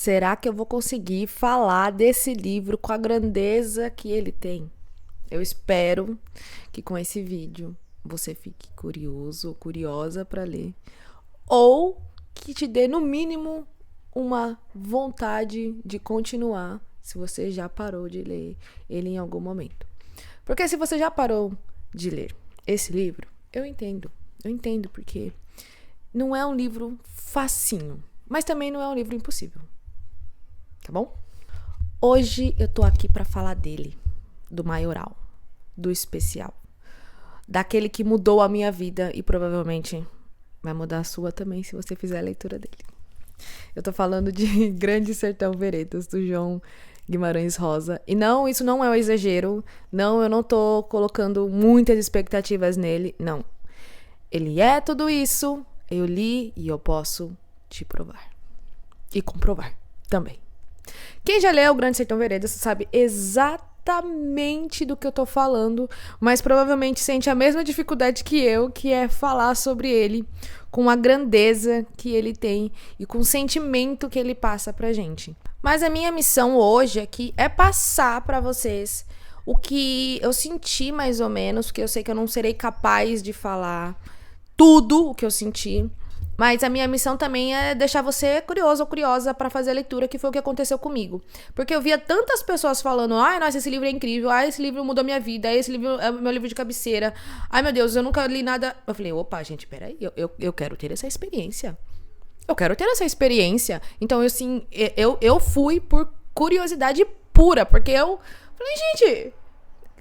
Será que eu vou conseguir falar desse livro com a grandeza que ele tem? Eu espero que com esse vídeo você fique curioso ou curiosa para ler, ou que te dê no mínimo uma vontade de continuar se você já parou de ler ele em algum momento. Porque se você já parou de ler esse livro, eu entendo porque não é um livro facinho, mas também não é um livro impossível. Tá bom? Hoje eu tô aqui pra falar dele, do Maioral, do especial, daquele que mudou a minha vida e provavelmente vai mudar a sua também se você fizer a leitura dele. Eu tô falando de Grande Sertão Veredas, do João Guimarães Rosa. E não, isso não é um exagero. Não, eu não tô colocando muitas expectativas nele. Não. Ele é tudo isso. Eu li e eu posso te provar. E comprovar também. Quem já leu Grande Sertão Veredas sabe exatamente do que eu tô falando, mas provavelmente sente a mesma dificuldade que eu, que é falar sobre ele com a grandeza que ele tem e com o sentimento que ele passa pra gente. Mas a minha missão hoje aqui é passar pra vocês o que eu senti mais ou menos, porque eu sei que eu não serei capaz de falar tudo o que eu senti. Mas a minha missão também é deixar você curioso ou curiosa para fazer a leitura, que foi o que aconteceu comigo. Porque eu via tantas pessoas falando, ai, nossa, esse livro é incrível, ai, esse livro mudou minha vida, ai, esse livro é meu livro de cabeceira, ai, meu Deus, eu nunca li nada. Eu falei, opa, gente, peraí, eu quero ter essa experiência. Eu quero ter essa experiência. Então, eu fui por curiosidade pura, porque eu falei, gente,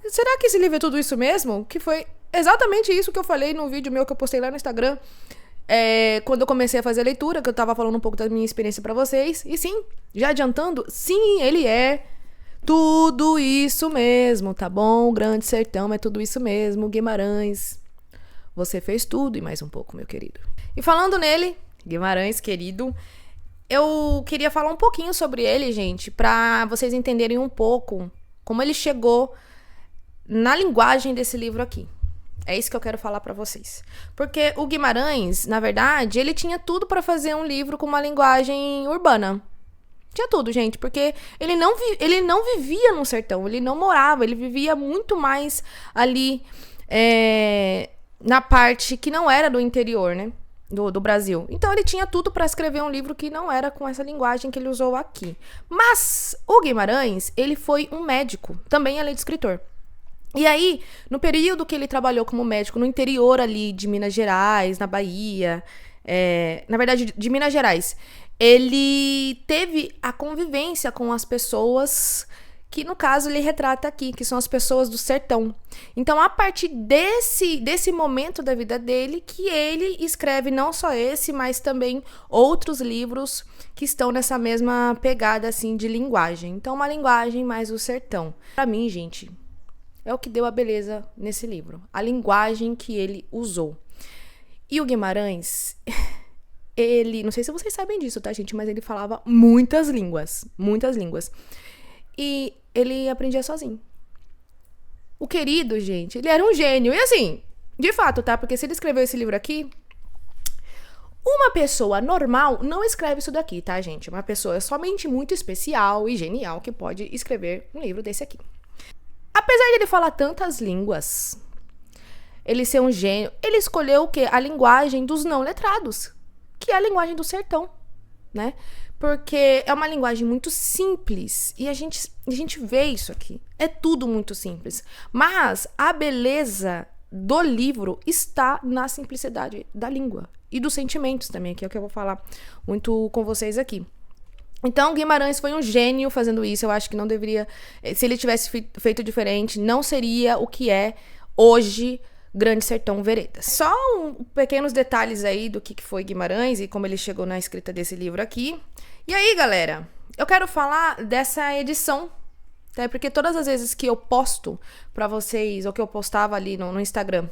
será que esse livro é tudo isso mesmo? Que foi exatamente isso que eu falei no vídeo meu que eu postei lá no Instagram. Quando eu comecei a fazer a leitura, que eu tava falando um pouco da minha experiência pra vocês. E sim, já adiantando, sim, ele é tudo isso mesmo, tá bom? Grande Sertão é tudo isso mesmo. Guimarães, você fez tudo e mais um pouco, meu querido. E falando nele, Guimarães, querido, eu queria falar um pouquinho sobre ele, gente, pra vocês entenderem um pouco como ele chegou na linguagem desse livro aqui. É isso que eu quero falar pra vocês. Porque o Guimarães, na verdade, ele tinha tudo pra fazer um livro com uma linguagem urbana. Tinha tudo, gente, porque ele não vivia no sertão, ele não morava, ele vivia muito mais ali na parte que não era do interior, né? Do Brasil. Então ele tinha tudo pra escrever um livro que não era com essa linguagem que ele usou aqui. Mas o Guimarães, ele foi um médico, também além de escritor. E aí, no período que ele trabalhou como médico no interior ali de Minas Gerais, na Bahia, na verdade, de Minas Gerais, ele teve a convivência com as pessoas que, no caso, ele retrata aqui, que são as pessoas do sertão. Então, a partir desse momento da vida dele, que ele escreve não só esse, mas também outros livros que estão nessa mesma pegada, assim, de linguagem. Então, uma linguagem mais do sertão. Pra mim, gente, é o que deu a beleza nesse livro. A linguagem que ele usou. E o Guimarães, ele... Não sei se vocês sabem disso, tá, gente? Mas ele falava muitas línguas. Muitas línguas. E ele aprendia sozinho. O querido, gente, ele era um gênio. E assim, de fato, tá? Porque se ele escreveu esse livro aqui... Uma pessoa normal não escreve isso daqui, tá, gente? Uma pessoa somente muito especial e genial que pode escrever um livro desse aqui. Apesar de ele falar tantas línguas, ele ser um gênio, ele escolheu o quê? A linguagem dos não letrados, que é a linguagem do sertão, né? Porque é uma linguagem muito simples e a gente vê isso aqui. É tudo muito simples. Mas a beleza do livro está na simplicidade da língua e dos sentimentos também, que é o que eu vou falar muito com vocês aqui. Então, Guimarães foi um gênio fazendo isso. Eu acho que não deveria... Se ele tivesse feito diferente, não seria o que é hoje Grande Sertão Veredas. Só pequenos detalhes aí do que foi Guimarães e como ele chegou na escrita desse livro aqui. E aí, galera, eu quero falar dessa edição, tá? Porque todas as vezes que eu posto pra vocês, ou que eu postava ali no Instagram,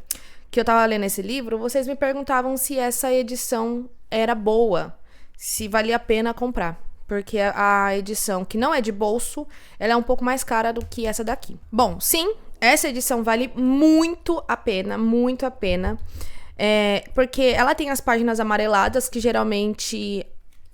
que eu tava lendo esse livro, vocês me perguntavam se essa edição era boa, se valia a pena comprar. Porque a edição que não é de bolso, ela é um pouco mais cara do que essa daqui. Bom, sim, essa edição vale muito a pena, muito a pena. Porque ela tem as páginas amareladas, que geralmente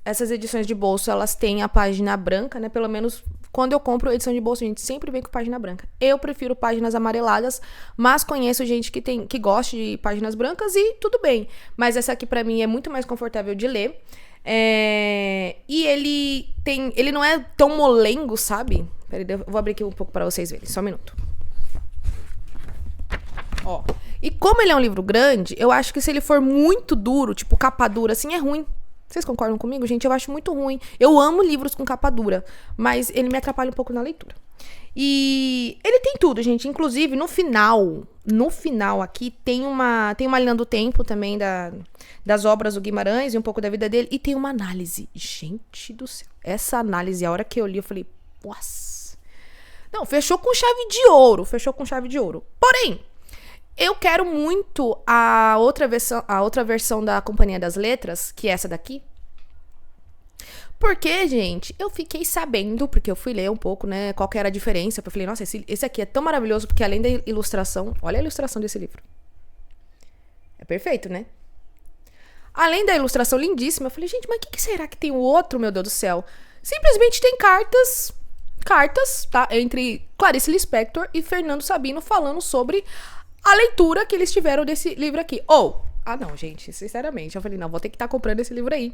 essas edições de bolso, elas têm a página branca, né? Pelo menos quando eu compro edição de bolso, a gente sempre vem com página branca. Eu prefiro páginas amareladas, mas conheço gente que gosta de páginas brancas e tudo bem. Mas essa aqui, pra mim, é muito mais confortável de ler. E ele não é tão molengo, sabe? Peraí, eu vou abrir aqui um pouco pra vocês verem, só um minuto. Ó. E como ele é um livro grande, eu acho que se ele for muito duro, tipo capa dura, assim, é ruim. Vocês concordam comigo, gente? Eu acho muito ruim. Eu amo livros com capa dura, mas ele me atrapalha um pouco na leitura. E ele tem tudo, gente. Inclusive, no final aqui, tem uma linha do tempo também das obras do Guimarães e um pouco da vida dele. E tem uma análise. Gente do céu. Essa análise, a hora que eu li, eu falei, nossa. Não, fechou com chave de ouro. Porém, eu quero muito a outra versão da Companhia das Letras, que é essa daqui. Porque, gente, eu fiquei sabendo, porque eu fui ler um pouco, né, qual que era a diferença. Eu falei, nossa, esse aqui é tão maravilhoso, porque além da ilustração, olha a ilustração desse livro. É perfeito, né? Além da ilustração lindíssima, eu falei, gente, mas o que será que tem o outro, meu Deus do céu? Simplesmente tem cartas, tá, entre Clarice Lispector e Fernando Sabino falando sobre a leitura que eles tiveram desse livro aqui. Não, gente, sinceramente, eu falei, não, vou ter que estar comprando esse livro aí.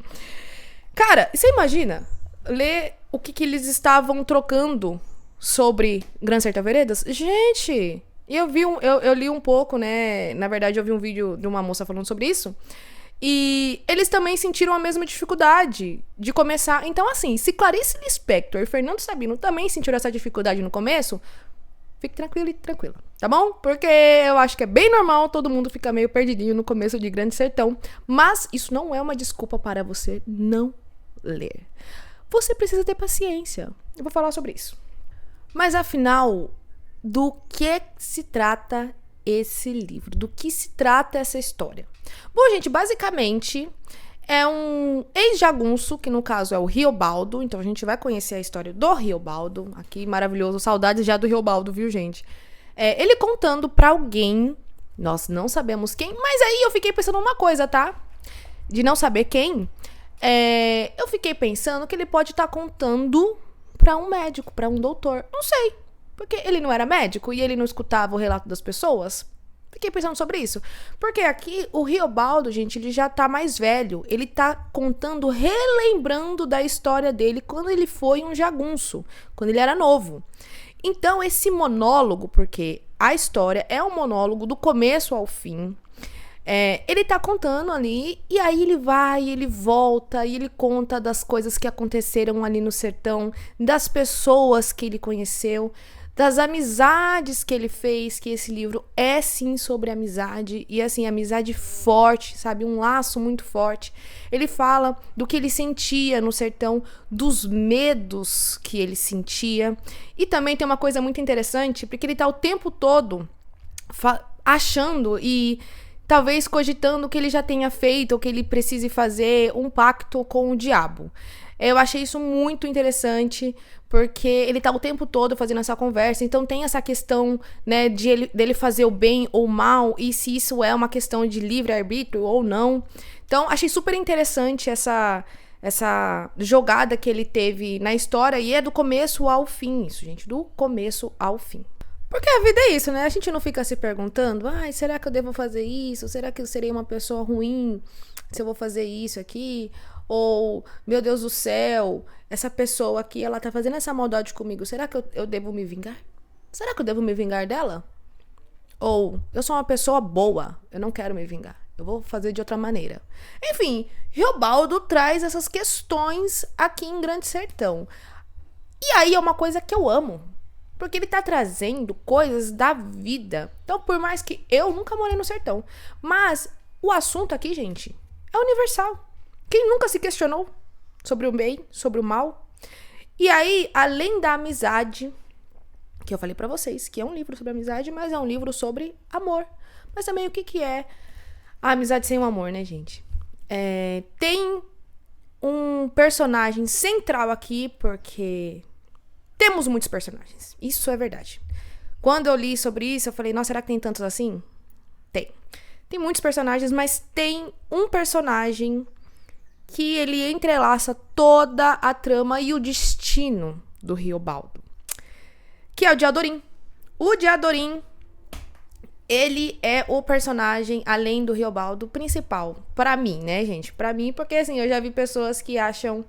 Cara, você imagina ler o que eles estavam trocando sobre Gran Sertão Veredas? Gente, eu li um pouco, né? Na verdade, eu vi um vídeo de uma moça falando sobre isso. E eles também sentiram a mesma dificuldade de começar. Então, assim, se Clarice Lispector e Fernando Sabino também sentiram essa dificuldade no começo, fique tranquilo e tranquila, tá bom? Porque eu acho que é bem normal todo mundo ficar meio perdidinho no começo de Grande Sertão. Mas isso não é uma desculpa para você não ler. Você precisa ter paciência. Eu vou falar sobre isso. Mas afinal, do que se trata esse livro? Do que se trata essa história? Bom, gente, basicamente é um ex-jagunço, que no caso é o Riobaldo. Então a gente vai conhecer a história do Riobaldo. Aqui, maravilhoso. Saudades já do Riobaldo, viu, gente? Ele contando pra alguém, nós não sabemos quem, mas aí eu fiquei pensando uma coisa, tá? De não saber quem, eu fiquei pensando que ele pode estar contando pra um médico, pra um doutor. Não sei, porque ele não era médico e ele não escutava o relato das pessoas. Fiquei pensando sobre isso. Porque aqui, o Riobaldo, gente, ele já tá mais velho. Ele tá contando, relembrando da história dele quando ele foi um jagunço, quando ele era novo. Então, esse monólogo, porque a história é um monólogo do começo ao fim, ele tá contando ali, e aí ele vai, ele volta, e ele conta das coisas que aconteceram ali no sertão, das pessoas que ele conheceu, das amizades que ele fez, que esse livro é sim sobre amizade, e assim, amizade forte, sabe, um laço muito forte. Ele fala do que ele sentia no sertão, dos medos que ele sentia, e também tem uma coisa muito interessante, porque ele tá o tempo todo achando e talvez cogitando que ele já tenha feito, ou que ele precise fazer um pacto com o diabo. Eu achei isso muito interessante, porque ele tá o tempo todo fazendo essa conversa, então tem essa questão, né, dele fazer o bem ou o mal, e se isso é uma questão de livre-arbítrio ou não. Então, achei super interessante essa jogada que ele teve na história, e é do começo ao fim, isso, gente, do começo ao fim. Porque a vida é isso, né? A gente não fica se perguntando, será que eu devo fazer isso? Será que eu serei uma pessoa ruim se eu vou fazer isso aqui? Ou, meu Deus do céu, essa pessoa aqui, ela tá fazendo essa maldade comigo. Será que eu devo me vingar? Será que eu devo me vingar dela? Ou, eu sou uma pessoa boa, eu não quero me vingar. Eu vou fazer de outra maneira. Enfim, Riobaldo traz essas questões aqui em Grande Sertão. E aí é uma coisa que eu amo. Porque ele tá trazendo coisas da vida. Então, por mais que eu nunca morei no sertão, mas o assunto aqui, gente, é universal. Quem nunca se questionou sobre o bem, sobre o mal? E aí, além da amizade, que eu falei pra vocês, que é um livro sobre amizade, mas é um livro sobre amor. Mas também o que é a amizade sem o amor, né, gente? Tem um personagem central aqui, porque temos muitos personagens. Isso é verdade. Quando eu li sobre isso, eu falei, nossa, será que tem tantos assim? Tem. Tem muitos personagens, mas tem um personagem que ele entrelaça toda a trama e o destino do Riobaldo, que é o Diadorim. O Diadorim, ele é o personagem, além do Riobaldo, principal. Pra mim, né, gente? Pra mim, porque assim, eu já vi pessoas que acham...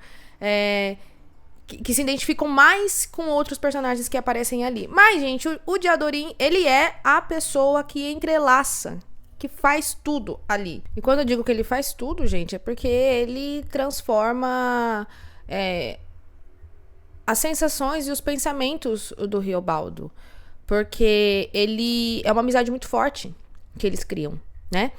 que se identificam mais com outros personagens que aparecem ali. Mas, gente, o Diadorim, ele é a pessoa que entrelaça, que faz tudo ali. E quando eu digo que ele faz tudo, gente, é porque ele transforma as sensações e os pensamentos do Riobaldo. Porque ele é uma amizade muito forte que eles criam, né?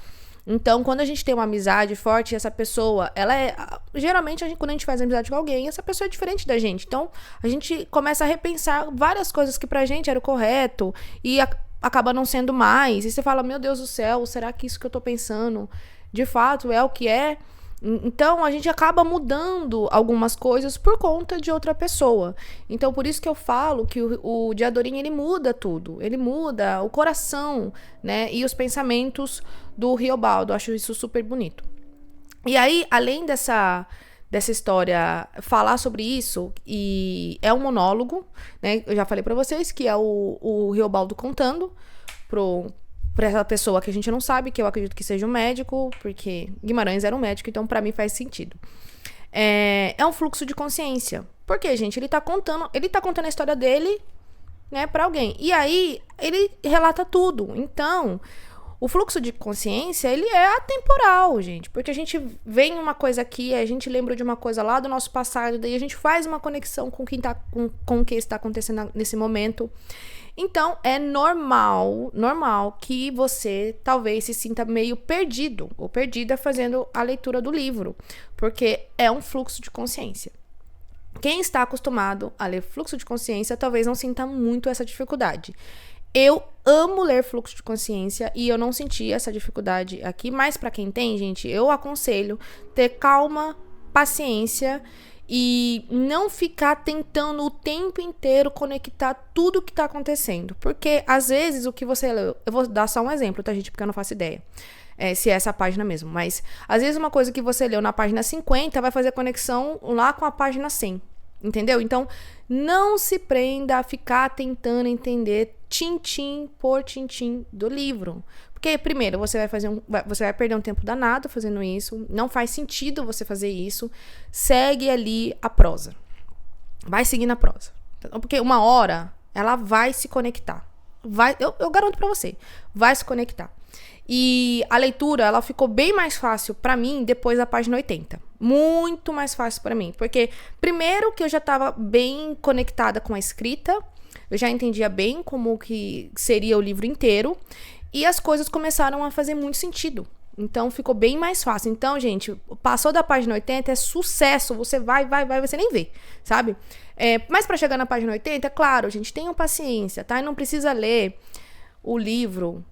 Então, quando a gente tem uma amizade forte, essa pessoa, ela é... Geralmente, quando a gente faz amizade com alguém, essa pessoa é diferente da gente. Então, a gente começa a repensar várias coisas que pra gente era o correto e acaba não sendo mais. E você fala, meu Deus do céu, será que isso que eu tô pensando de fato é o que é? Então, a gente acaba mudando algumas coisas por conta de outra pessoa. Então, por isso que eu falo que o Diadorim, ele muda tudo. Ele muda o coração, né? E os pensamentos do Riobaldo. Eu acho isso super bonito. E aí, além dessa história, falar sobre isso, e é um monólogo, né? Eu já falei pra vocês que é o Riobaldo contando pra essa pessoa que a gente não sabe, que eu acredito que seja um médico, porque Guimarães era um médico, então pra mim faz sentido. É um fluxo de consciência. Porque, gente, ele tá contando a história dele, né, pra alguém. E aí, ele relata tudo. Então, o fluxo de consciência, ele é atemporal, gente. Porque a gente vê uma coisa aqui, a gente lembra de uma coisa lá do nosso passado, daí a gente faz uma conexão com o que está acontecendo nesse momento. Então, é normal que você talvez se sinta meio perdido ou perdida fazendo a leitura do livro, porque é um fluxo de consciência. Quem está acostumado a ler fluxo de consciência talvez não sinta muito essa dificuldade. Eu amo ler fluxo de consciência e eu não senti essa dificuldade aqui, mas para quem tem, gente, eu aconselho ter calma, paciência e não ficar tentando o tempo inteiro conectar tudo que tá acontecendo. Porque, às vezes, o que você leu... Eu vou dar só um exemplo, tá, gente? Porque eu não faço ideia se é essa página mesmo. Mas, às vezes, uma coisa que você leu na página 50 vai fazer conexão lá com a página 100. Entendeu? Então, não se prenda a ficar tentando entender tintim por tintim do livro. Porque, primeiro, você vai perder um tempo danado fazendo isso. Não faz sentido você fazer isso. Segue ali a prosa. Vai seguindo a prosa. Porque uma hora, ela vai se conectar. Eu garanto pra você. Vai se conectar. E a leitura, ela ficou bem mais fácil pra mim depois da página 80. Muito mais fácil pra mim. Porque, primeiro, que eu já tava bem conectada com a escrita. Eu já entendia bem como que seria o livro inteiro. E as coisas começaram a fazer muito sentido. Então, ficou bem mais fácil. Então, gente, passou da página 80, é sucesso. Você vai, você nem vê, sabe? Mas para chegar na página 80, é claro, gente, tenham paciência, tá? E não precisa ler o livro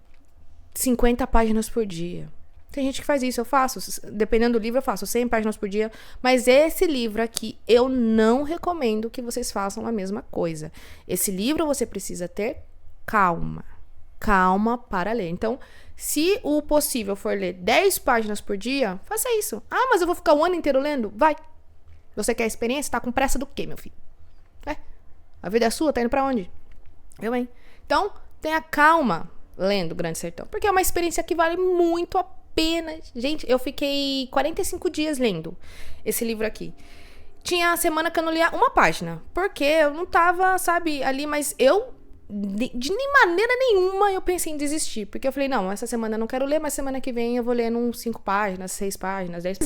50 páginas por dia. Tem gente que faz isso, eu faço. Dependendo do livro, eu faço 100 páginas por dia. Mas esse livro aqui, eu não recomendo que vocês façam a mesma coisa. Esse livro você precisa ter calma. Calma para ler. Então, se o possível for ler 10 páginas por dia, faça isso. Ah, mas eu vou ficar o ano inteiro lendo? Vai. Você quer experiência? Tá com pressa do quê, meu filho? A vida é sua, tá indo pra onde? Eu, hein? Então, tenha calma lendo Grande Sertão. Porque é uma experiência que vale muito a pena. Gente, eu fiquei 45 dias lendo esse livro aqui. Tinha semana que eu não lia uma página. Porque eu não tava, sabe, ali, mas eu... De maneira nenhuma eu pensei em desistir. Porque eu falei, não, essa semana eu não quero ler, mas semana que vem eu vou ler num 5 páginas, 6 páginas, 10.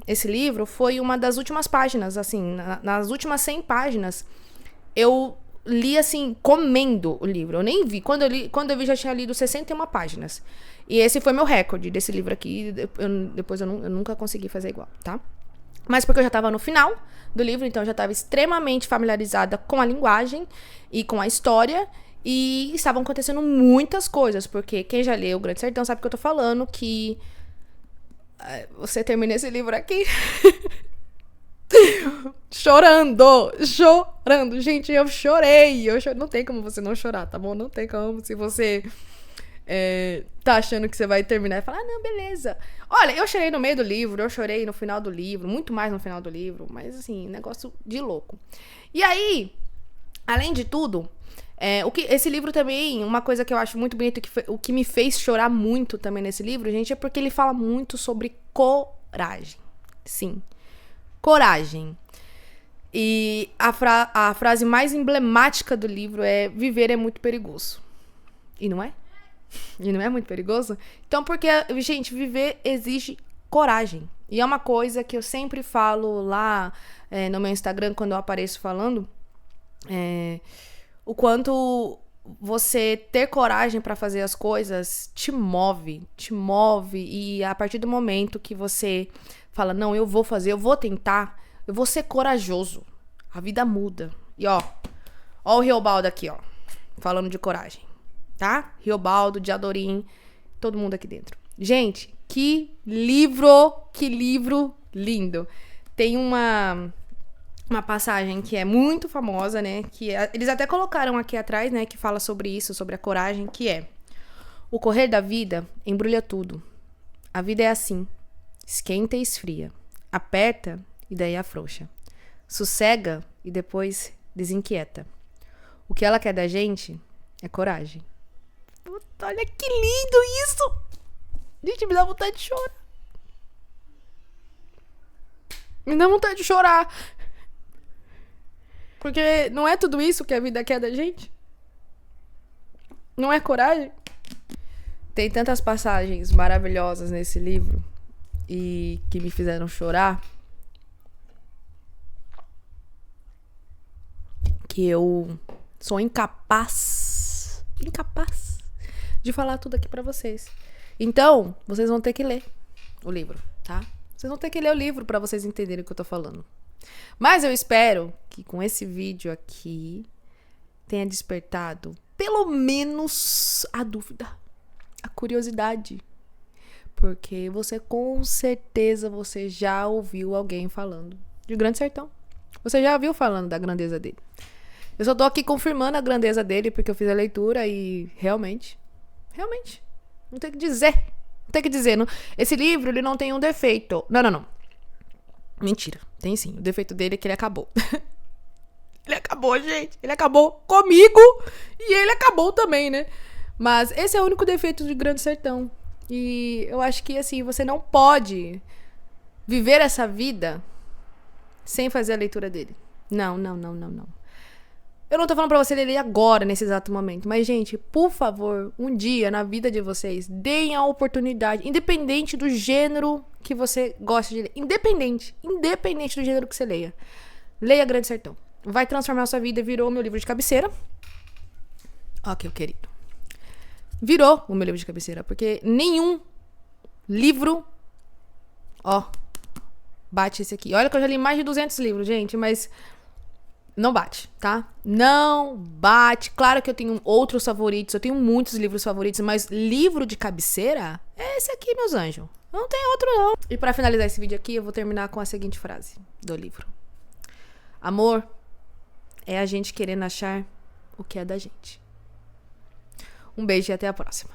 Esse livro foi uma das últimas páginas, assim, nas últimas 100 páginas, eu li, assim, comendo o livro. Eu nem vi. Quando eu vi, já tinha lido 61 páginas. E esse foi meu recorde desse livro aqui. Depois eu nunca consegui fazer igual, tá? Mas porque eu já tava no final do livro, então eu já tava extremamente familiarizada com a linguagem e com a história. E estavam acontecendo muitas coisas, porque quem já leu O Grande Sertão sabe que eu tô falando, que você termina esse livro aqui chorando. Gente, eu chorei. Não tem como você não chorar, tá bom? Não tem como. Se você tá achando que você vai terminar e falar, não, beleza. Olha, eu chorei no meio do livro, eu chorei no final do livro, muito mais no final do livro, mas assim, negócio de louco. E aí, além de tudo, esse livro também, uma coisa que eu acho muito bonito, o que me fez chorar muito também nesse livro, gente, é porque ele fala muito sobre coragem. Sim, coragem. E a frase mais emblemática do livro é: viver é muito perigoso. E não é? E não é muito perigoso? Então, porque, gente, viver exige coragem. E é uma coisa que eu sempre falo lá no meu Instagram, quando eu apareço falando, o quanto você ter coragem pra fazer as coisas te move. E a partir do momento que você fala, não, eu vou fazer, eu vou tentar, eu vou ser corajoso, a vida muda. E ó o Riobaldo aqui, ó, falando de coragem, tá? Riobaldo, Diadorim, todo mundo aqui dentro. Gente, que livro lindo. Tem uma passagem que é muito famosa, né? Que eles até colocaram aqui atrás, né? Que fala sobre isso, sobre a coragem, que é: o correr da vida embrulha tudo. A vida é assim. Esquenta e esfria. Aperta e daí afrouxa. Sossega e depois desinquieta. O que ela quer da gente é coragem. Puta, olha que lindo isso! Gente, me dá vontade de chorar. Me dá vontade de chorar. Porque não é tudo isso que a vida quer da gente? Não é coragem? Tem tantas passagens maravilhosas nesse livro e que me fizeram chorar, que eu sou incapaz de falar tudo aqui pra vocês. Então, vocês vão ter que ler o livro, tá? Vocês vão ter que ler o livro pra vocês entenderem o que eu tô falando. Mas eu espero que com esse vídeo aqui tenha despertado pelo menos a dúvida, a curiosidade. Porque com certeza você já ouviu alguém falando de Grande Sertão. Você já ouviu falando da grandeza dele. Eu só tô aqui confirmando a grandeza dele porque eu fiz a leitura e realmente, não tem o que dizer. Não, esse livro, ele não tem um defeito. Não. Mentira, tem sim. O defeito dele é que ele acabou. Ele acabou, gente. Ele acabou comigo e ele acabou também, né? Mas esse é o único defeito de Grande Sertão. E eu acho que, assim, você não pode viver essa vida sem fazer a leitura dele. Não. Eu não tô falando pra você ler agora, nesse exato momento. Mas, gente, por favor, um dia na vida de vocês, deem a oportunidade, independente do gênero que você gosta de ler. Independente do gênero que você leia. Leia Grande Sertão. Vai transformar a sua vida. Virou meu livro de cabeceira. Ok, querido. Virou o meu livro de cabeceira. Porque nenhum livro... bate esse aqui. Olha que eu já li mais de 200 livros, gente. Mas... não bate, tá? Não bate. Claro que eu tenho outros favoritos. Eu tenho muitos livros favoritos. Mas livro de cabeceira é esse aqui, meus anjos. Não tem outro, não. E pra finalizar esse vídeo aqui, eu vou terminar com a seguinte frase do livro. Amor é a gente querendo achar o que é da gente. Um beijo e até a próxima.